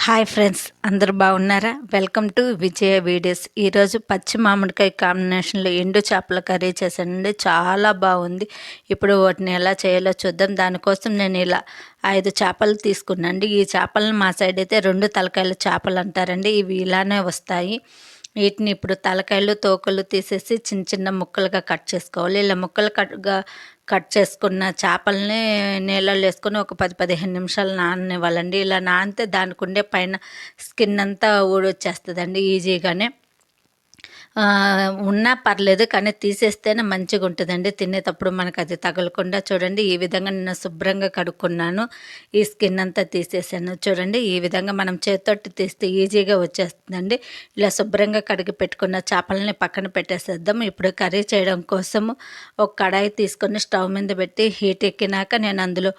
Hi friends, అందరూ బాగున్నారా? Welcome to Vijaya videos. ఈరోజు పచ్చి మామిడికాయ కాంబినేషన్లో ఎండు చేపల కర్రీ చేశానండి. చాలా బాగుంది. ఇప్పుడు వాటిని ఎలా చేయాలో చూద్దాం. దానికోసం నేను ఇలా 5 చేపలు తీసుకున్నాండి. ఈ చేపలను మా సైడ్ అయితే 2 తలకాయల చేపలు అంటారండి. ఇవి ఇలానే వస్తాయి. వీటిని ఇప్పుడు తలకాయలు తోకలు తీసేసి చిన్న చిన్న ముక్కలుగా కట్ చేసుకోవాలి. ఇలా ముక్కలు కట్ చేసుకున్న చేపల్ని నీళ్ళల్లో వేసుకొని ఒక 10-15 నిమిషాలు నాననివ్వాలండి. ఇలా నానితే దానికి ఉండే పైన స్కిన్ అంతా ఊడొచ్చేస్తుందండి ఈజీగానే. ఉన్నా పర్లేదు, కానీ తీసేస్తేనే మంచిగా ఉంటుందండి. తినేటప్పుడు మనకు అది తగలకుండా. చూడండి, ఈ విధంగా నేను శుభ్రంగా కడుక్కున్నాను. ఈ స్కిన్ అంతా తీసేసాను. చూడండి, ఈ విధంగా మనం చేతితోటి తీస్తే ఈజీగా వచ్చేస్తుందండి. ఇలా శుభ్రంగా కడిగి పెట్టుకున్న చేపలని పక్కన పెట్టేసేద్దాం. ఇప్పుడు కర్రీ చేయడం కోసము ఒక కడాయి తీసుకొని స్టవ్ మీద పెట్టి హీట్ ఎక్కినాక నేను అందులో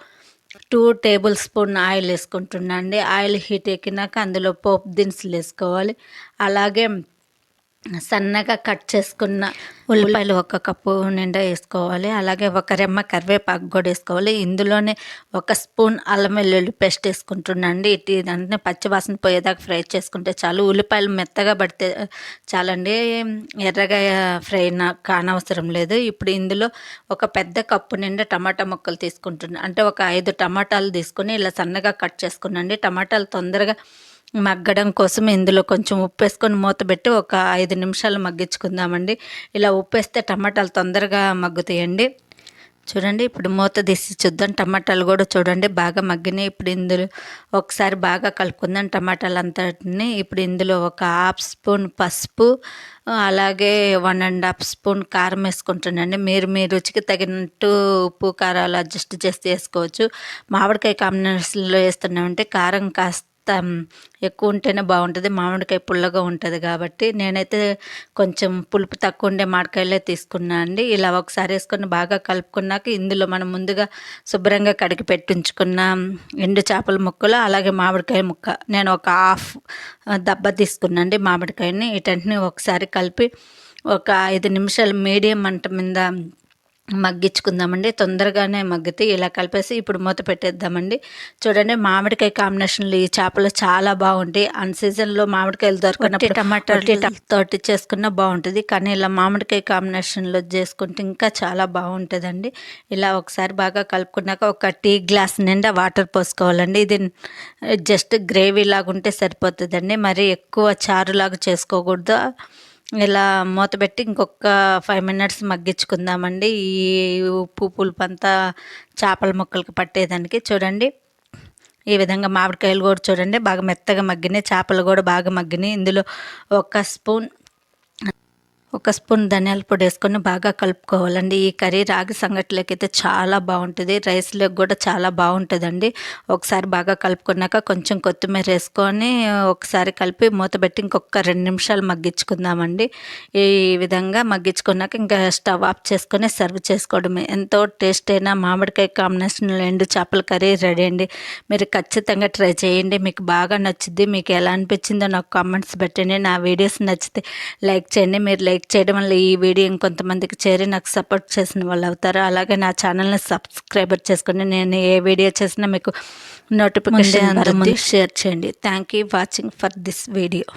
2 టేబుల్ స్పూన్ ఆయిల్ వేసుకుంటున్నాను అండి. ఆయిల్ హీట్ ఎక్కినాక అందులో పోపు దినుసులు వేసుకోవాలి. అలాగే సన్నగా కట్ చేసుకున్న ఉల్లిపాయలు 1 కప్పు నిండా వేసుకోవాలి. అలాగే 1 రెమ్మ కరివేపాకు కూడా వేసుకోవాలి. ఇందులోనే 1 స్పూన్ అల్లం వెల్లుల్లి పేస్ట్ వేసుకుంటున్నాండి. ఇదంతా పచ్చివాసన పోయేదాకా ఫ్రై చేసుకుంటే చాలు. ఉల్లిపాయలు మెత్తగా పడితే చాలండి, ఎర్రగా ఫ్రై కానవసరం లేదు. ఇప్పుడు ఇందులో ఒక పెద్ద కప్పు నిండా టమాటా ముక్కలు తీసుకుంటున్నాను. అంటే ఒక 5 టమాటాలు తీసుకొని ఇలా సన్నగా కట్ చేసుకున్నాండి. టమాటాలు తొందరగా మగ్గడం కోసం ఇందులో కొంచెం ఉప్పు వేసుకొని మూత పెట్టి ఒక 5 నిమిషాలు మగ్గించుకుందామండి. ఇలా ఉప్పు వేస్తే టమాటాలు తొందరగా మగ్గుతాయండి. చూడండి, ఇప్పుడు మూత తీసి చూద్దాం. టమాటాలు కూడా చూడండి బాగా మగ్గినాయి. ఇప్పుడు ఇందులో ఒకసారి బాగా కలుపుకుందాం టమాటాలు అంతటిని. ఇప్పుడు ఇందులో ఒక 1/2 స్పూన్ పసుపు, అలాగే 1.5 స్పూన్ కారం వేసుకుంటానండి. మీరు మీ రుచికి తగినట్టు ఉప్పు కారాలు అడ్జస్ట్ చేసి వేసుకోవచ్చు. మామిడికాయ కాంబినేషన్లో వేస్తున్నామంటే కారం కాస్త ఎక్కువ ఉంటేనే బాగుంటుంది. మామిడికాయ పుల్లగా ఉంటుంది కాబట్టి నేనైతే కొంచెం పులుపు తక్కువ ఉండే మామిడికాయలే తీసుకున్నా అండి. ఇలా ఒకసారి వేసుకొని బాగా కలుపుకున్నాక ఇందులో మనం ముందుగా శుభ్రంగా కడిగి పెట్టుంచుకున్న ఎండు చేపల ముక్కలు, అలాగే మామిడికాయ ముక్క, నేను ఒక 1/2 దెబ్బ తీసుకున్నాండి మామిడికాయని. వీటన్నిటిని ఒకసారి కలిపి ఒక 5 నిమిషాలు మీడియం మంట మీద మగ్గించుకుందామండి. తొందరగానే మగ్గితే ఇలా కలిపేసి ఇప్పుడు మూత పెట్టేద్దామండి. చూడండి, మామిడికాయ కాంబినేషన్లో ఈ చేపలు చాలా బాగుంటాయి. అన్ సీజన్లో మామిడికాయలు దొరకనప్పుడు టమాటాతోటి చేసుకున్న బాగుంటుంది, కానీ ఇలా మామిడికాయ కాంబినేషన్లో చేసుకుంటే ఇంకా చాలా బాగుంటుందండి. ఇలా ఒకసారి బాగా కలుపుకున్నాక ఒక టీ గ్లాస్ నిండా వాటర్ పోసుకోవాలండి. ఇది జస్ట్ గ్రేవీ లాగా ఉంటే సరిపోతుందండి, మరి ఎక్కువ చారులాగా చేసుకోకూడదు. ఇలా మూత పెట్టి ఇంకొక 5 మినిట్స్ మగ్గించుకుందామండి. ఈ ఉప్పు పులుపు అంతా చేపల ముక్కలకి పట్టేదానికి. చూడండి, ఈ విధంగా మామిడికాయలు కూడా చూడండి బాగా మెత్తగా మగ్గినాయి, చేపలు కూడా బాగా మగ్గినాయి. ఇందులో 1 స్పూన్ ధనియాల పొడి వేసుకొని బాగా కలుపుకోవాలండి. ఈ కర్రీ రాగి సంగటిలోకి అయితే చాలా బాగుంటుంది, రైస్లోకి కూడా చాలా బాగుంటుందండి. ఒకసారి బాగా కలుపుకున్నాక కొంచెం కొత్తిమీర వేసుకొని ఒకసారి కలిపి మూత పెట్టి ఇంకొక 2 నిమిషాలు మగ్గించుకుందామండి. ఈ విధంగా మగ్గించుకున్నాక ఇంకా స్టవ్ ఆఫ్ చేసుకొని సర్వ్ చేసుకోవడమే. ఎంతో టేస్ట్ అయిన మామిడికాయ కాంబినేషన్లో ఎండు చేపల కర్రీ రెడీ అండి. మీరు ఖచ్చితంగా ట్రై చేయండి, మీకు బాగా నచ్చుద్ది. మీకు ఎలా అనిపించిందో నాకు కామెంట్స్ పెట్టండి. నా వీడియోస్ నచ్చితే లైక్ చేయండి. మీరు లైక్ చేయడం వల్ల ఈ వీడియో ఇంకొంతమందికి చేరి నాకు సపోర్ట్ చేసిన వాళ్ళు అవుతారు. అలాగే నా ఛానల్ని సబ్స్క్రైబర్ చేసుకోండి. నేను ఏ వీడియో చేసినా మీకు నోటిఫికేషన్ షేర్ చేయండి. Thank you watching for this video.